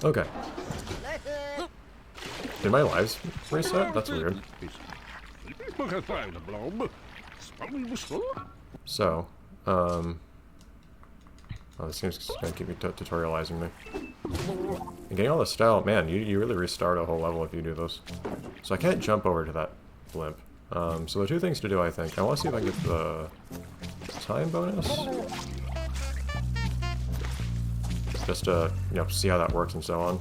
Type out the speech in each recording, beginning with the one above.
Okay. Did my lives reset? That's weird. So, oh, this seems gonna keep me tutorializing me. And getting all the style, man, you really restart a whole level if you do this. So I can't jump over to that blimp. So there are two things to do, I think. I want to see if I can get the time bonus. Just to, you know, see how that works and so on.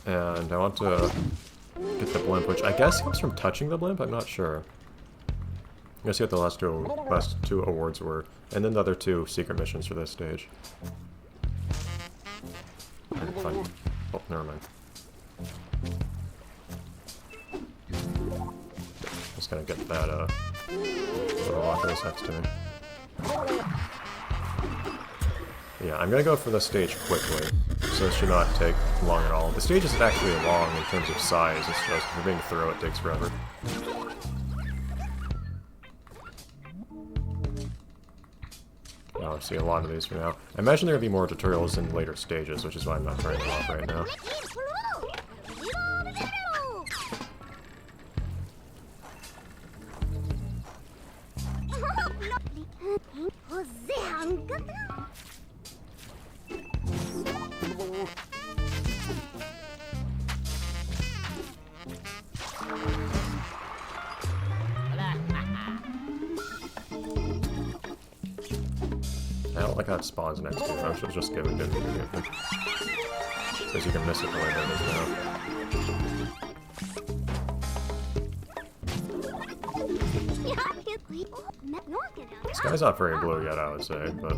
And I want to get the blimp, which I guess comes from touching the blimp, I'm not sure. I'm gonna see what the last two awards were, and then the other two secret missions for this stage. Fun. Oh, never mind. Just gonna get that little rock that was next to me. Yeah, I'm gonna go for the stage quickly, so it should not take long at all. The stage isn't actually long in terms of size, it's just for being through it takes forever. Oh, I see a lot of these for now. I imagine there will be more tutorials in later stages, which is why I'm not trying them off right now. I don't like how it spawns next to you. I should just give it to you. Because you can miss it the way that it is now. This guy's not very blue yet, I would say, but...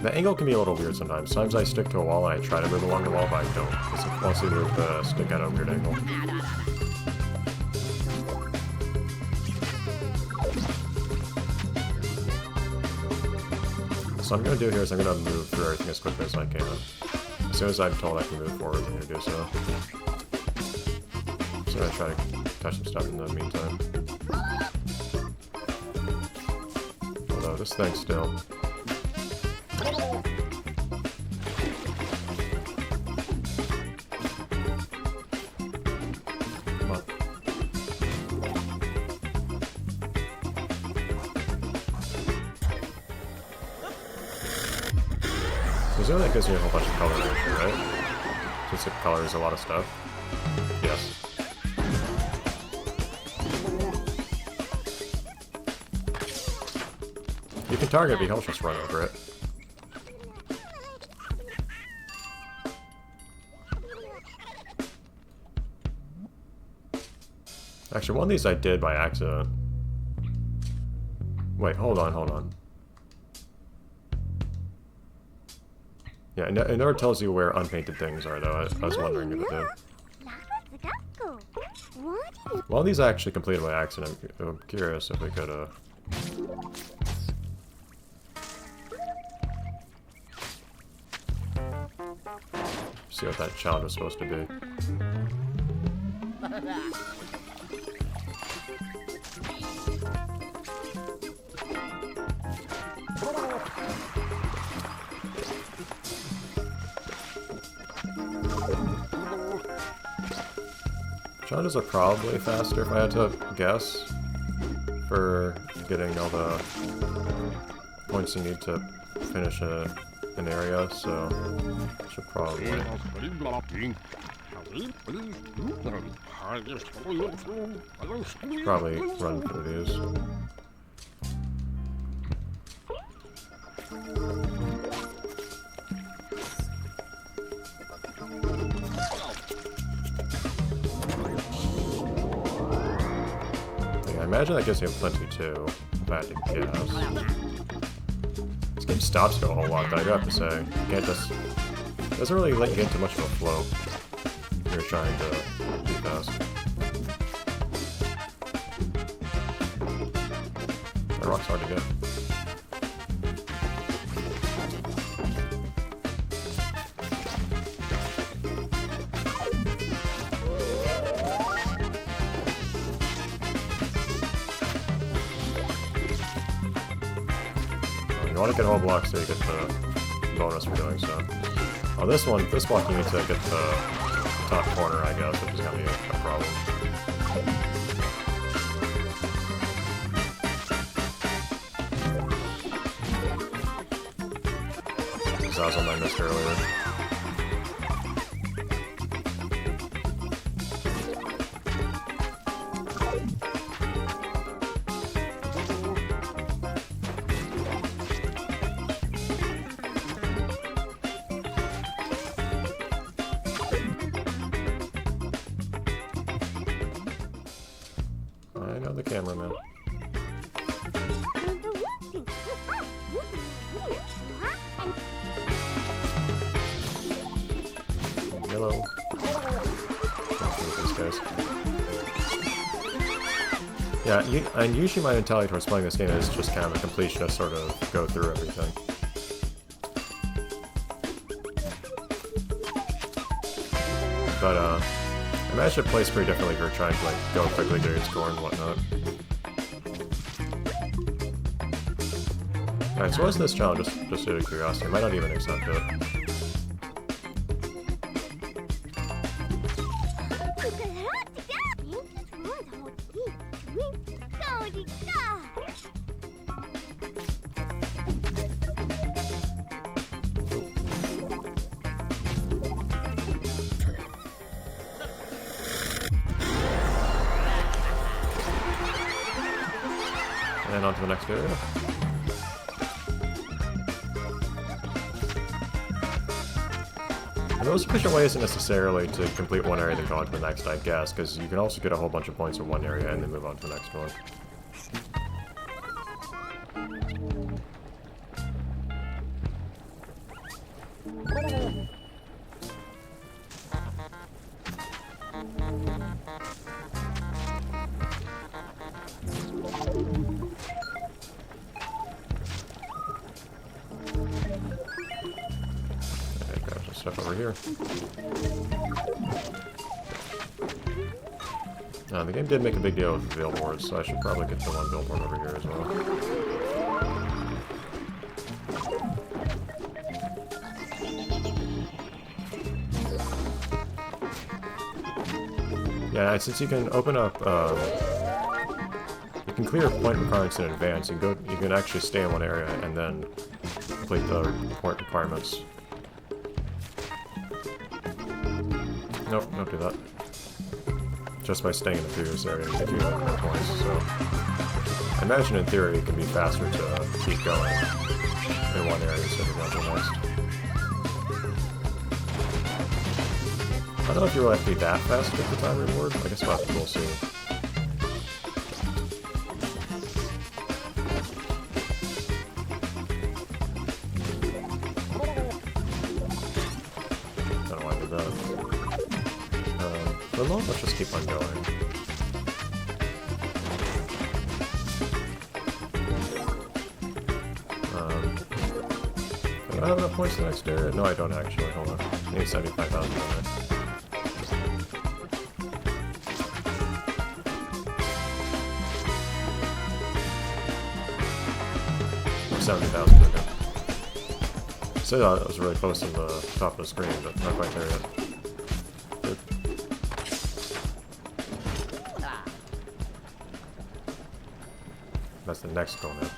The angle can be a little weird sometimes. Sometimes I stick to a wall and I try to move along the wall, but I don't. Because it wants to move the stick at a weird angle. So what I'm going to do here is I'm going to move through everything as quickly as I can. As soon as I'm told I can move forward, I'm going to do so. So I'm going to try to touch some stuff in the meantime. Although, this thing still... Presumably that gives me a whole bunch of color range, right? Since it colors a lot of stuff. Yes. You can target it, but you can just run over it. Actually, one of these I did by accident. Wait, hold on. Yeah, it never tells you where unpainted things are, though. I was wondering if it did. One of these I actually completed by accident. I'm curious if we could, see what that challenge was supposed to be. Challenges are probably faster if I had to guess for getting all the points you need to finish an area, so should probably run through these. I imagine that gives you plenty too, if I had to guess. This game stops for a whole lot, though, I do have to say. You can't just... It doesn't really let you get into much of a flow if you're trying to be fast. That rock's hard to get. you want to get whole blocks so you get the bonus for doing so. Oh, this block you need to get the top corner, I guess, which is going to be a problem. Because that was one I missed earlier. I know the cameraman. Hello. These guys. Yeah, and usually my mentality towards playing this game is just kind of a completionist, sort of go through everything. But I imagine it plays pretty differently if you're trying to like go quickly, get your score and whatnot. Alright, so what's this challenge? Just out of curiosity. I might not even accept it. And on to the next area. The most efficient way isn't necessarily to complete one area and then go on to the next, I guess, because you can also get a whole bunch of points from one area and then move on to the next one. Stuff over here. The game did make a big deal with the billboards, so I should probably get the one billboard over here as well. Yeah, since you can open up, you can clear point requirements in advance. You can actually stay in one area and then complete the point requirements. Nope, don't do that. Just by staying in the previous area, you get more points, so... I imagine in theory it can be faster to keep going in one area instead of going to the next. I don't know if you really have to be that fast to get the time reward. I guess we'll see. Let's just keep on going. Do I have enough points in the next area? No, I don't actually. Hold on. I need 75,000 on it. 70,000, okay. So that was really close to the top of the screen, but not quite there yet. That's the next goal now.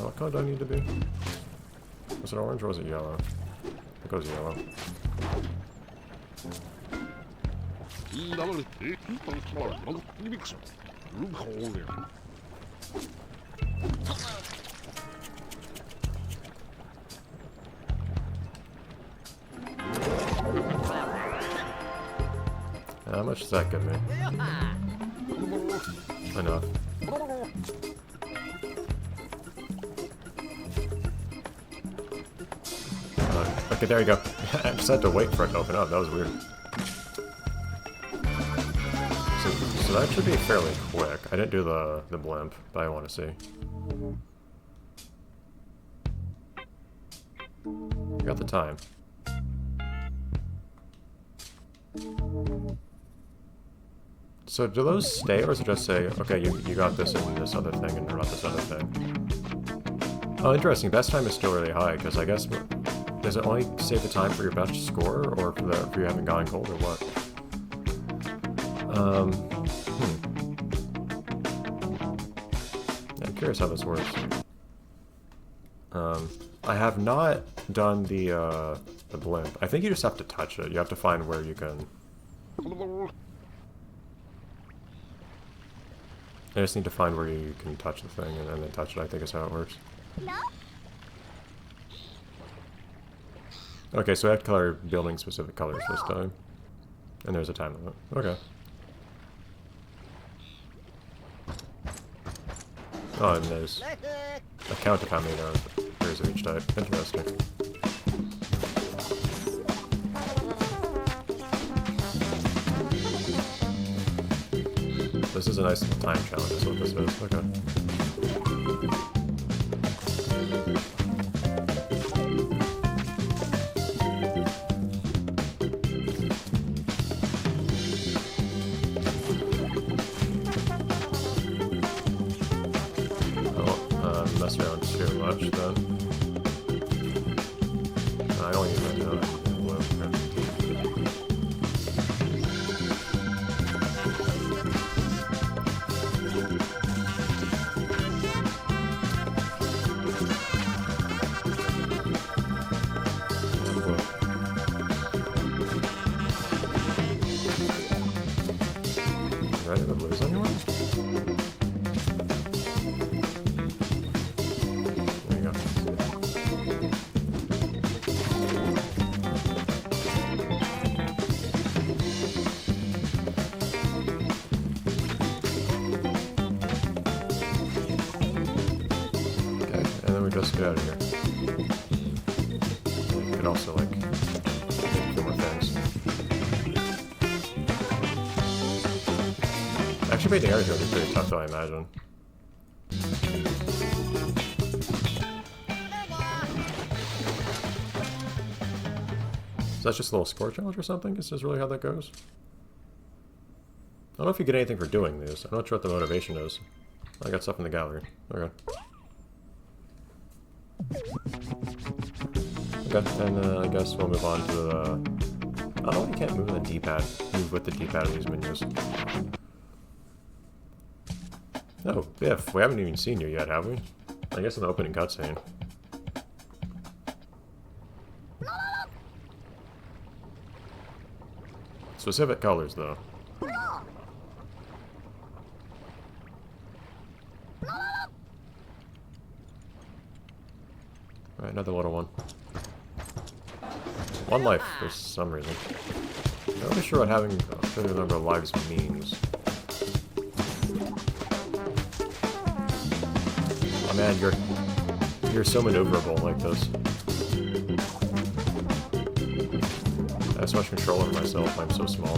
What color do I need to be? Was it orange or was it yellow? I think it was yellow. How much does that give me? Enough. Okay, there you go. I just had to wait for it to open up. That was weird. So that should be fairly quick. I didn't do the blimp, but I want to see. You got the time. So do those stay, or does it just say, okay, you got this and this other thing, and not this other thing? Oh, interesting. Best time is still really high, because I guess... Does it only save the time for your best score, or for you having gone cold, or what? I'm curious how this works. I have not done the blimp. I think you just have to touch it. You have to find where you can... I just need to find where you can touch the thing and then touch it, I think is how it works. Okay, so I have to color building specific colors this time. And there's a time limit. Okay. Oh, and there's a count of how many there is of each type. Interesting. This is a nice time challenge, is what this is. Okay. Mess around too much then. I only need that blue. Right, the blues anywhere? Just get out of here. You could also, like, make a few more things. Actually, painting everything would be pretty tough, though, I imagine. Is that just a little score challenge or something? Is this really how that goes? I don't know if you get anything for doing these. I'm not sure what the motivation is. I got stuff in the gallery. Okay. Okay, and I guess we'll move on to the... Oh, you can't move the D-pad. Move with the D-pad in these menus. Oh, Biff, we haven't even seen you yet, have we? I guess in the opening cutscene. Specific colors, though. Alright, another little one. One life, for some reason. I'm not really sure what having a certain number of lives means. Oh man, you're so maneuverable like this. I have so much control over myself, I'm so small.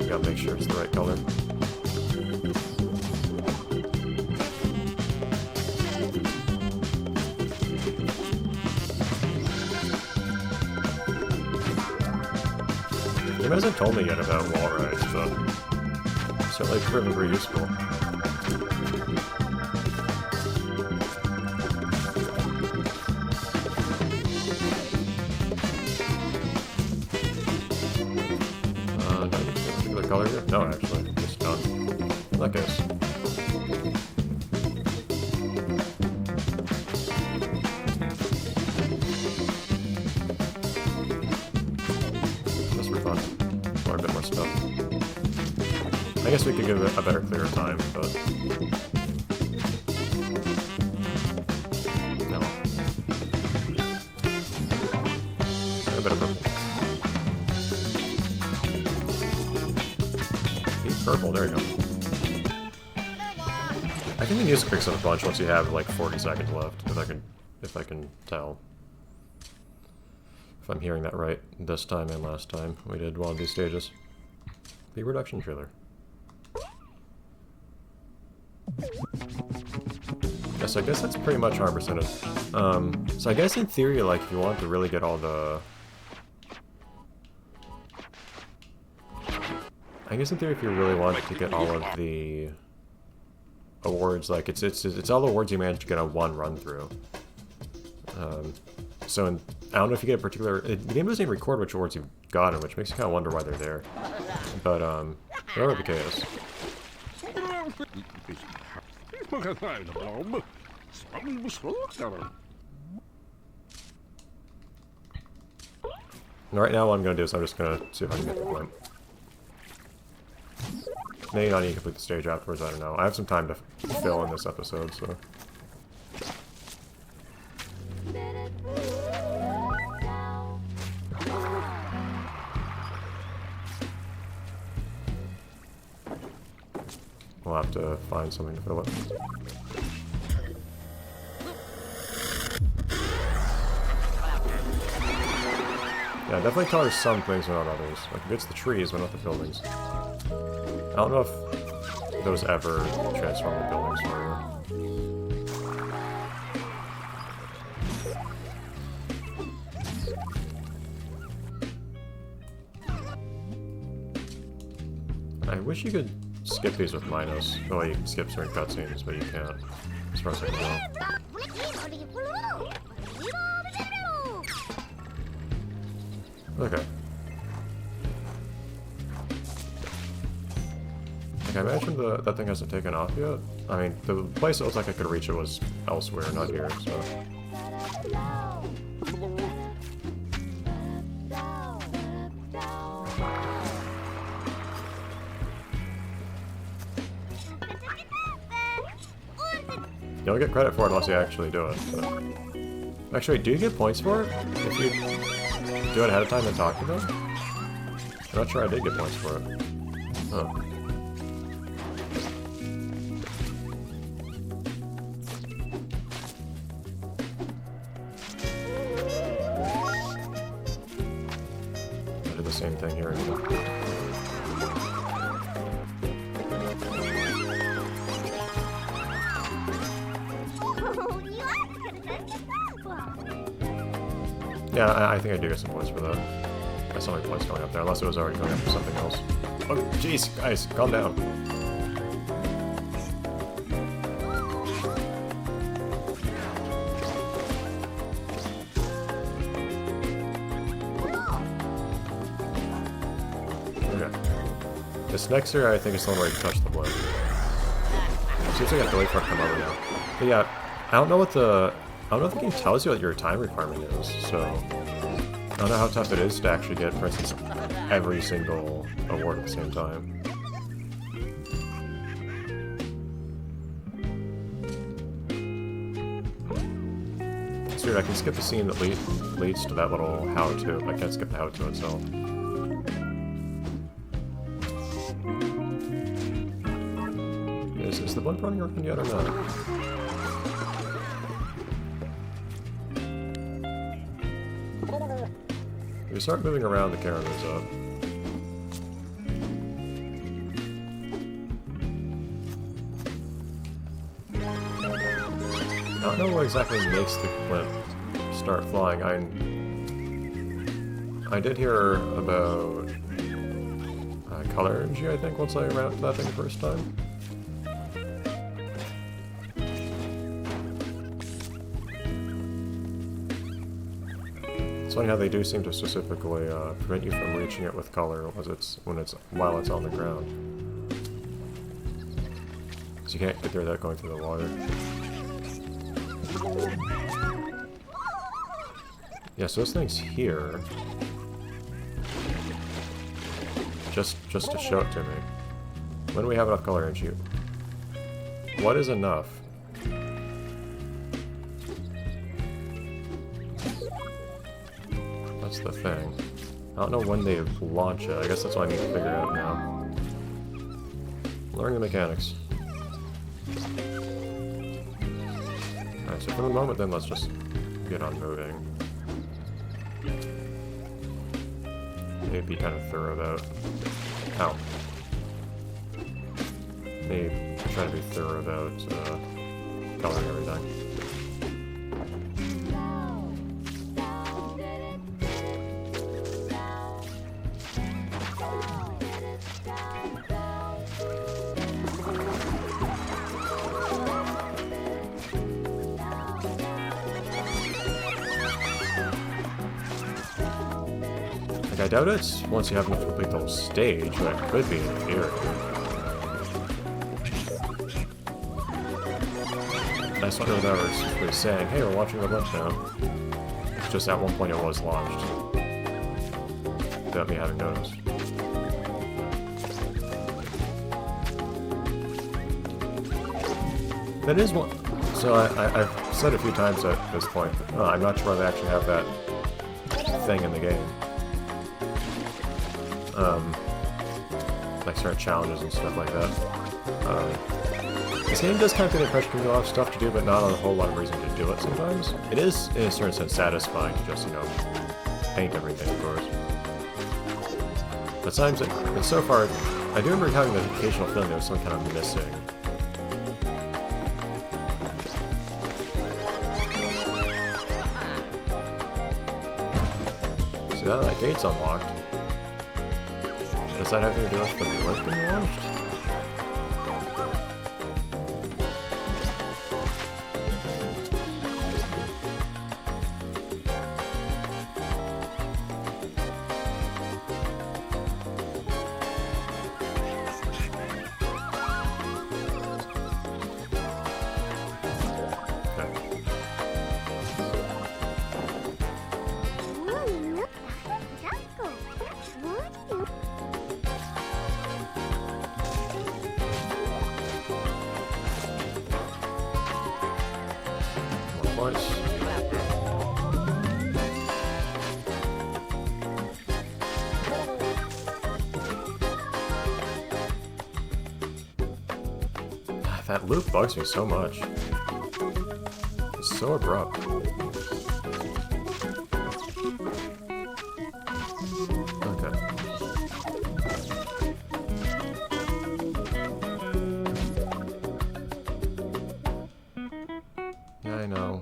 Gotta make sure it's the right color. He hasn't told me yet about wall rides, but it's certainly proven pretty useful. Color here? No, actually, just done. In that case. This will be fun. Learn a bit more stuff. I guess we could give it a better, clearer time, but... No. A bit of purple. Purple, there you go. I think the music picks up a bunch once you have like 40 seconds left, if I can tell. If I'm hearing that right this time and last time we did one of these stages. The reduction trailer. Yeah, so I guess that's pretty much 100%. So I guess in theory, like, if you want to really get all the... I guess in theory, if you really want to get all of the awards, like, it's all the awards you manage to get on one run-through. So I don't know if you get a particular... The game doesn't even record which awards you've gotten, which makes you kind of wonder why they're there. But, whatever the case. And right now what I'm going to do is I'm just going to see if I can get the blimp. Maybe not need to complete the stage afterwards, I don't know. I have some time to fill in this episode, so... We'll have to find something to fill it. Yeah, it definitely colors some things but not others. Like, it gets the trees, but not the buildings. I don't know if those ever transform the buildings for you. I wish you could skip these with minus. Well, you can skip certain cutscenes, but you can't, as far as I can tell. Okay. Like, I imagine that thing hasn't taken off yet. I mean, the place it looks like I could reach it was elsewhere, not here, so... You don't get credit for it unless you actually do it. So. Actually, do you get points for it? If you do it ahead of time and talk to them? I'm not sure I did get points for it. Huh. I did the same thing here. Yeah, I think I do get some points for that. I saw my points going up there, unless it was already going up for something else. Oh, jeez, guys, calm down. Okay. This next area, I think, is the one where you touch the blimp. Seems like I have to wait for it to come over now. But yeah, I don't know if the game tells you what your time requirement is, so I don't know how tough it is to actually get, for instance, every single award at the same time. It's weird, I can skip the scene that leads to that little how-to, but I can't skip the how-to itself. Is the blimp running around yet or not? If you start moving around, the camera moves up. I don't know what exactly makes the blimp start flying. I did hear about color energy, I think, once I ran up to that thing the first time. It's funny how they do seem to specifically prevent you from reaching it with color while it's on the ground. So you can't get there without going through the water. Yeah, so this thing's here. Just to show it to me. When do we have enough color energy? What is enough? That's the thing. I don't know when they launch it. I guess that's what I need to figure out now. Learning the mechanics. Alright, so for the moment then, let's just get on moving. Maybe be kind of thorough about... Ow. Maybe try to be thorough about coloring everything. Like, I doubt it's once you have enough to complete the whole stage, but it could be in theory. I just don't know that we're saying, hey, we're watching the blimp now. It's just at one point it was launched. Without me having noticed. That is one. So I've said a few times at this point, I'm not sure they actually have that thing in the game. Like certain challenges and stuff like that. This game does kind of get the impression you have a lot of stuff to do, but not a whole lot of reason to do it sometimes. It is, in a certain sense, satisfying to just, you know, paint everything, of course. But sometimes, and so far, I do remember having the occasional feeling there was something kind of missing. See, now that gate's unlocked. Does that have anything to do with the blimp being launched? That loop bugs me so much. It's so abrupt. Okay. Yeah, I know.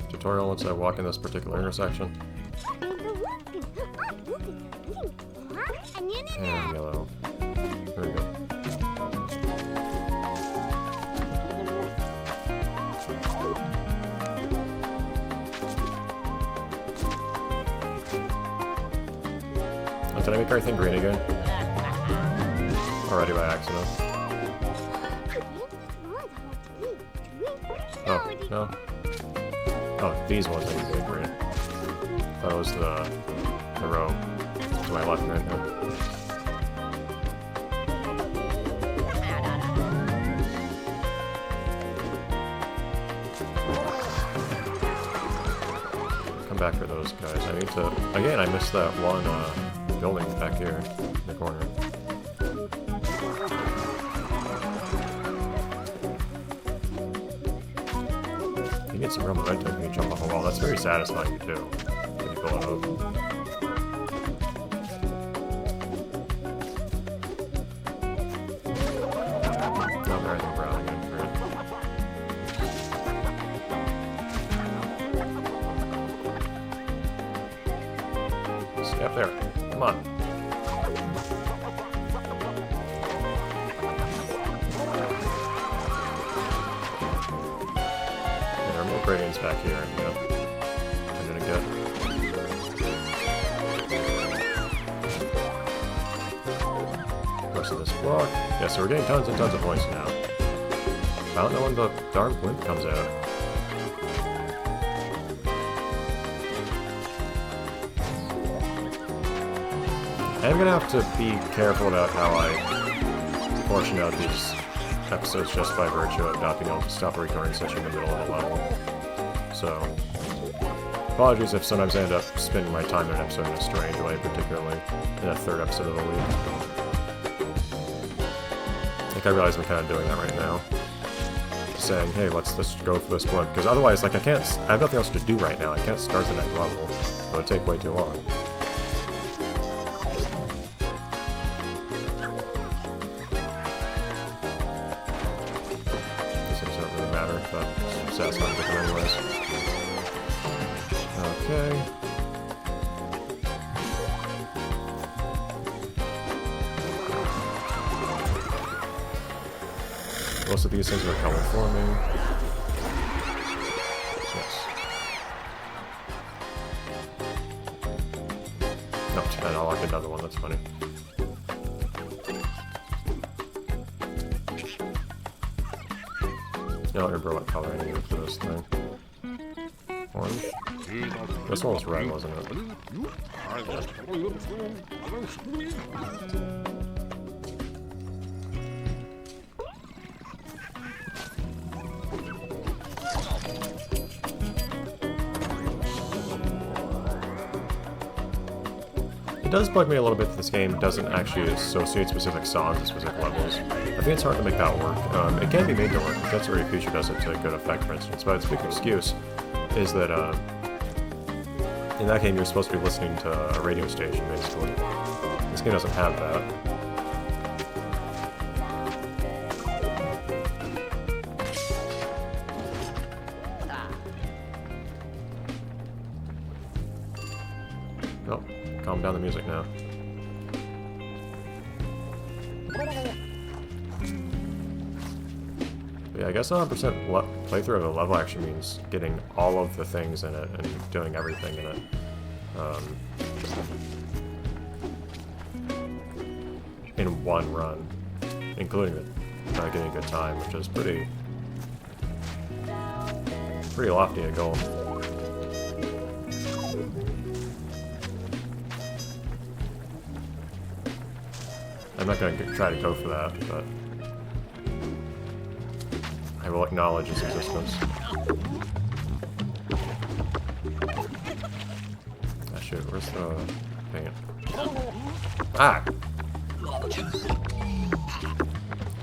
Tutorial once I walk in this particular intersection. And yellow. There we go. Did I make everything green again? Already by accident. Oh, no. Oh, these ones I need to make green. That was the row to my left right now. Come back for those guys. I need to... Again, I missed that one, building back here in the corner. You get some real momentum when you jump off a wall. That's very satisfying to do when you pull it up. Not very brown again for it. Stay up there. Come on. There are more gradients back here. Yep. I'm gonna get. Rest of this block. Yeah, so we're getting tons and tons of points now. I don't know when the darn blimp comes out. I'm gonna have to be careful about how I portion out these episodes just by virtue of not being able to stop recording such in the middle of a level. So, apologies if sometimes I end up spending my time in an episode in a strange way, particularly in the third episode of the week. Like, I realize I'm kind of doing that right now. Saying, hey, let's just go for this blimp, because otherwise, like, I have nothing else to do right now. I can't start the next level. It would take way too long. Just satisfying with them anyways. Okay. Most of these things are coming for me. Yes. No, and I'll lock another one, that's funny. I don't remember what color I needed for this thing. Orange? This one was red, wasn't it? It does bug me a little bit that this game doesn't actually associate specific songs with specific levels. I think it's hard to make that work. It can be made to work if that's where your feature does it to good effect, for instance. But its big excuse is that in that game you're supposed to be listening to a radio station, basically. This game doesn't have that. Oh, calm down the music now. But yeah, I guess 100% playthrough of a level actually means getting all of the things in it and doing everything in it. In one run, including getting a good time, which is pretty lofty a goal. I'm not going to try to go for that, but I will acknowledge its existence. Ah, shoot, where's the paint? Ah!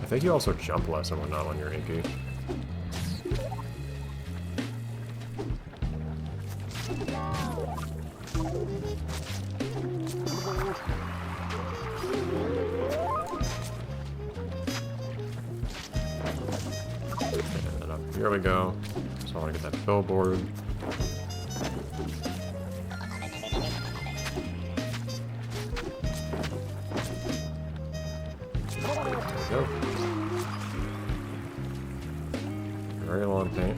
I think you also jump less and whatnot when you're inky. Here we go. So I want to get that billboard. There we go. Very long paint.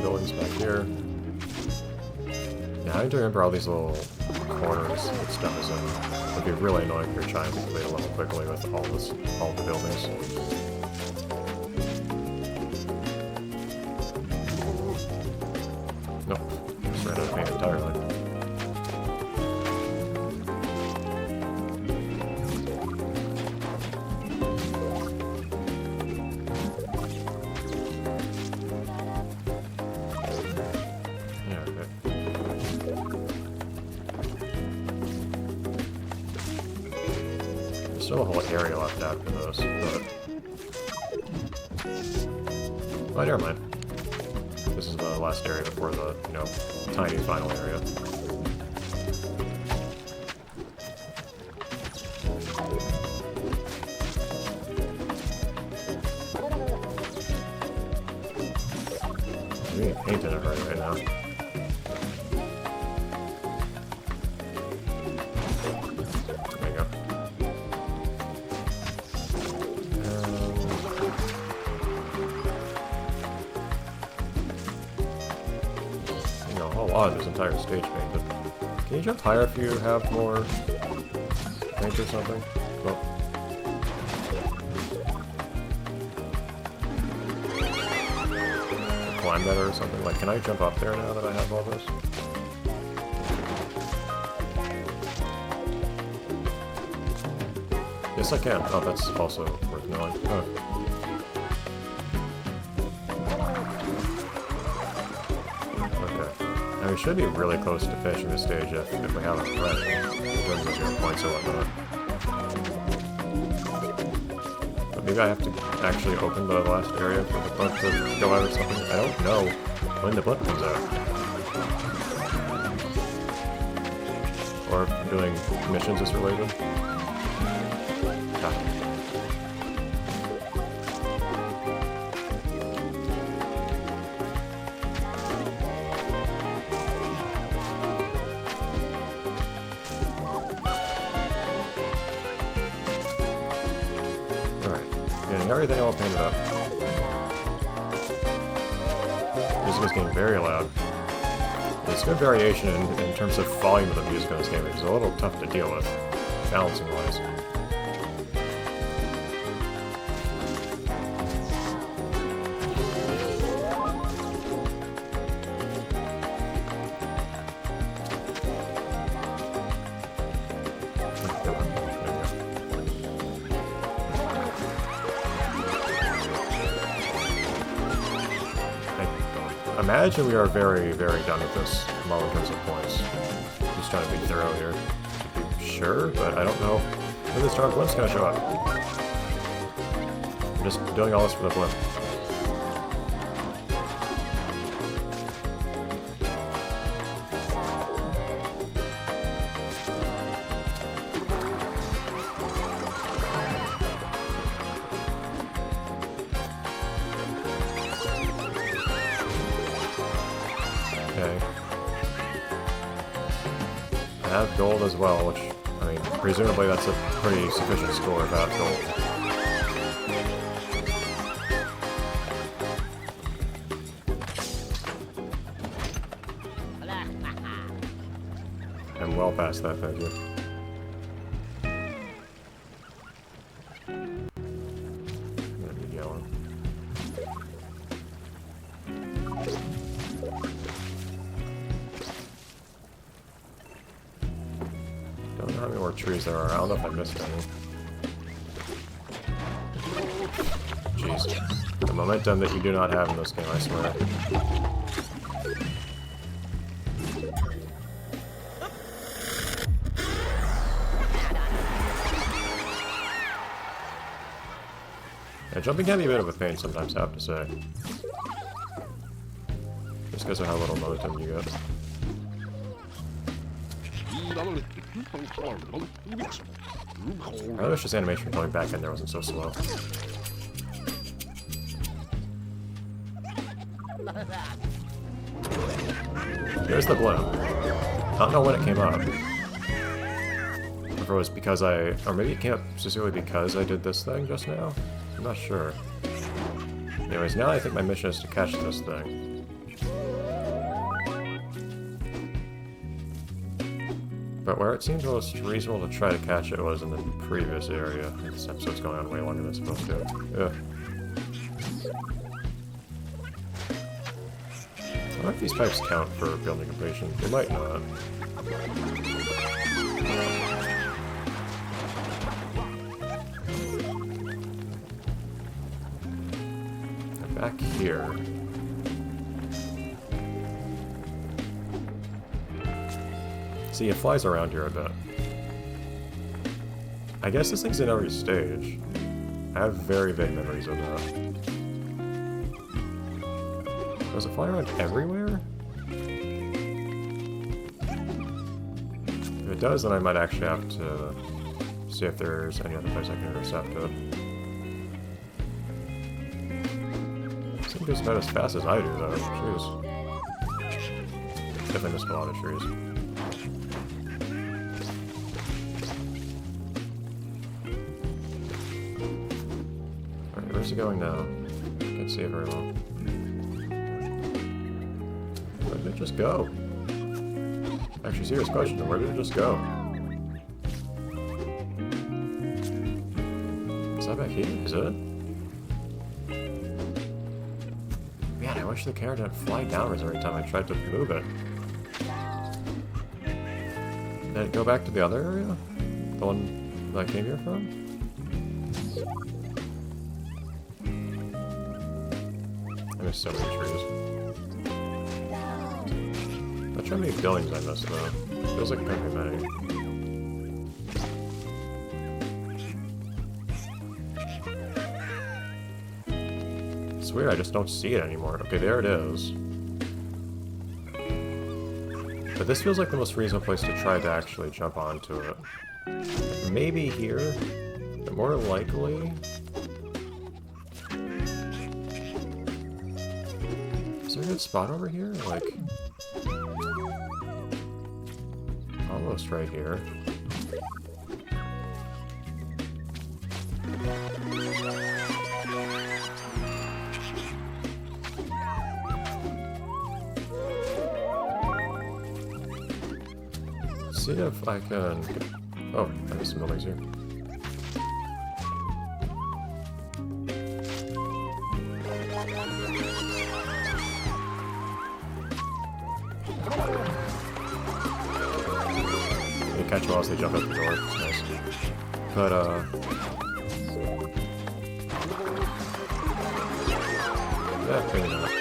Buildings back here. Yeah, having to remember all these little corners that stuff is in would be really annoying if you're trying to complete a level quickly with all the buildings. Nope, just ran out of paint entirely. Still a whole area left after this, but... Oh, never mind. This is the last area before the, tiny final area. We need paint in it right now. Oh, this entire stage painted. Can you jump higher if you have more paint or something? Well. Or climb better or something? Like, can I jump up there now that I have all this? Yes, I can. Oh, that's also worth knowing. Oh. We should be really close to finishing this stage if we haven't already, in terms of 0 points or whatnot. But maybe maybe I have to actually open the last area for the blimp to go out or something. I don't know when the blimp comes out. Or if doing missions is related. Ah. Everything all painted up. Music is getting very loud. There's good variation in terms of volume of the music in this game, which is a little tough to deal with, balancing wise. Imagine we are very, very done with this model in terms of points. Just trying to be thorough here. To be sure, but I don't know when this dark blimp's gonna show up. I'm just doing all this for the blimp. Okay. I have gold as well, which, I mean, presumably that's a pretty sufficient score if I have gold. I'm well past that, thank you. I'm gonna be yellow. Don't know how many more trees there are. I don't know if I missed any. Jeez. The momentum that you do not have in this game, I swear. Yeah, jumping can be a bit of a pain sometimes, I have to say. Just because of how little momentum you get. I wish this animation going back in there wasn't so slow. Here's the blimp. I don't know when it came up. If it was because or maybe it came up specifically because I did this thing just now? I'm not sure. Anyways, now I think my mission is to catch this thing. But where it seems most reasonable to try to catch it was in the previous area. This episode's going on way longer than it's supposed to. Ugh. I wonder if these pipes count for building completion. They might not. Back here. See, it flies around here a bit. I guess this thing's in every stage. I have very vague memories of that. Does it fly around everywhere? If it does, then I might actually have to see if there's any other place I can intercept it. This thing goes about as fast as I do, though. Jeez. Definitely missed a lot of trees. Where's it going now? Can't see it very well. Where did it just go? Actually, serious question, where did it just go? Is that back here? Is it? Man, I wish the camera didn't fly downwards every time I tried to move it. Did it go back to the other area? The one that I came here from? There's so many trees. Not sure how many buildings I missed though. Feels like pretty many. It's weird, I just don't see it anymore. Okay, there it is. But this feels like the most reasonable place to try to actually jump onto it. Maybe here, but more likely... Is there a good spot over here? Like... Almost right here. See if I can... Oh, I have some buildings here. They catch them as they jump out the door. It's nice. But, yeah, maybe not.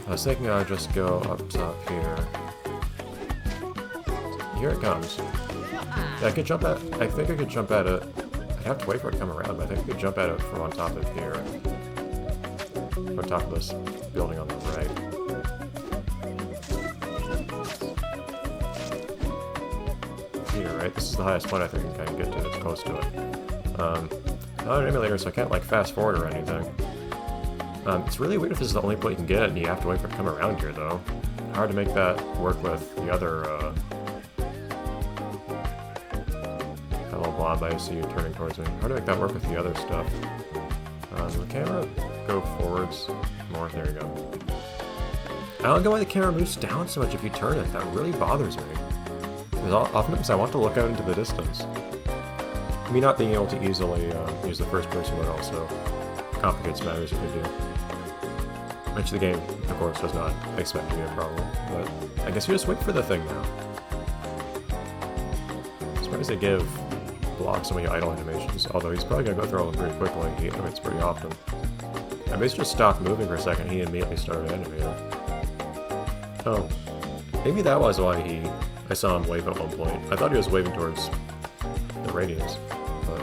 I was thinking I'd just go up top here. Here it comes. Yeah, I could jump at... I think I could jump at it... I'd have to wait for it to come around, but I think I could jump at it from on top of here. On top of this building on the right. Here, right? This is the highest point I think I can get to. It's close to it. Not an emulator, so I can't, like, fast forward or anything. It's really weird if this is the only point you can get it, and you have to wait for it to come around here, though. Hard to make that work with the other, Hello, Blob, I see you turning towards me. Hard to make that work with the other stuff. The camera go forwards more. There you go. I don't know why the camera moves down so much if you turn it. That really bothers me. Because oftentimes I want to look out into the distance. Me not being able to easily use the first person mode also complicates matters if I do. Which the game, of course, does not expect to be a problem. But I guess you just wait for the thing now. I'm surprised they give Blob so many idle animations, although he's probably going to go through all of them pretty quickly. He animates pretty often. I basically just stopped moving for a second, he immediately started animating. Oh. Maybe that was why I saw him wave at one point. I thought he was waving towards the radius. But...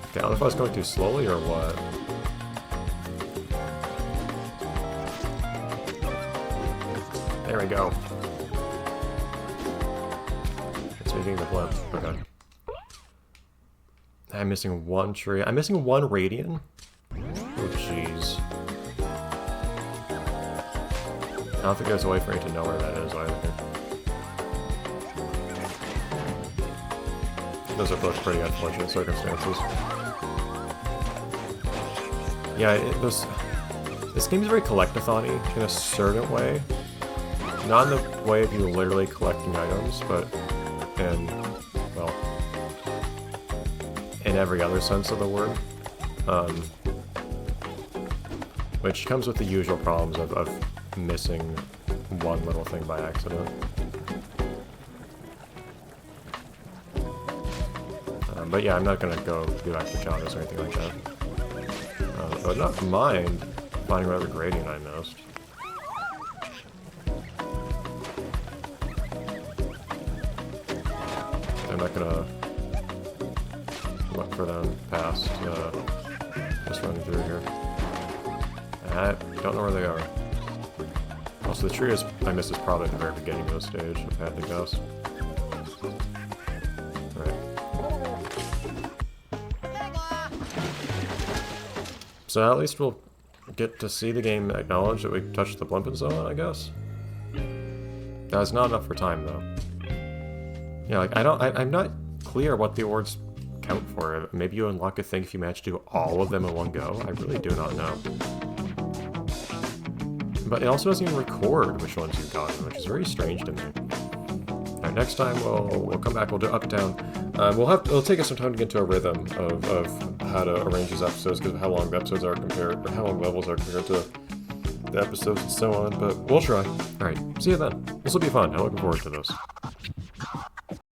Okay, I don't know if I was going too slowly or what. There we go. It's making the blimp. Okay. I'm missing one tree. I'm missing one radian? Oh, jeez. I don't think there's a way for me to know where that is either. Those are both pretty unfortunate circumstances. Yeah, this game is very collectathon-y in a certain way. Not in the way of you literally collecting items, but in, well, in every other sense of the word. Which comes with the usual problems of missing one little thing by accident. But yeah, I'm not gonna go do extra challenges or anything like that. I would not mind finding whatever gradient I missed. I'm not gonna look for them past just running through here. I don't know where they are. Also, the tree I missed is probably at the very beginning of the stage, if I had to guess. Alright. So at least we'll get to see the game acknowledge that we touched the blimp and so on, I guess? That's not enough for time, though. Yeah, like, I'm not clear what the awards count for. Maybe you unlock a thing if you manage to do all of them in one go? I really do not know. But it also doesn't even record which ones you've gotten, which is very strange to me. Alright, next time we'll come back, we'll do up, down. It'll take us some time to get to a rhythm of how to arrange these episodes, because of how long the episodes are compared, or how long levels are compared to the episodes and so on, but we'll try. Alright, see you then. This will be fun. I'm looking forward to this.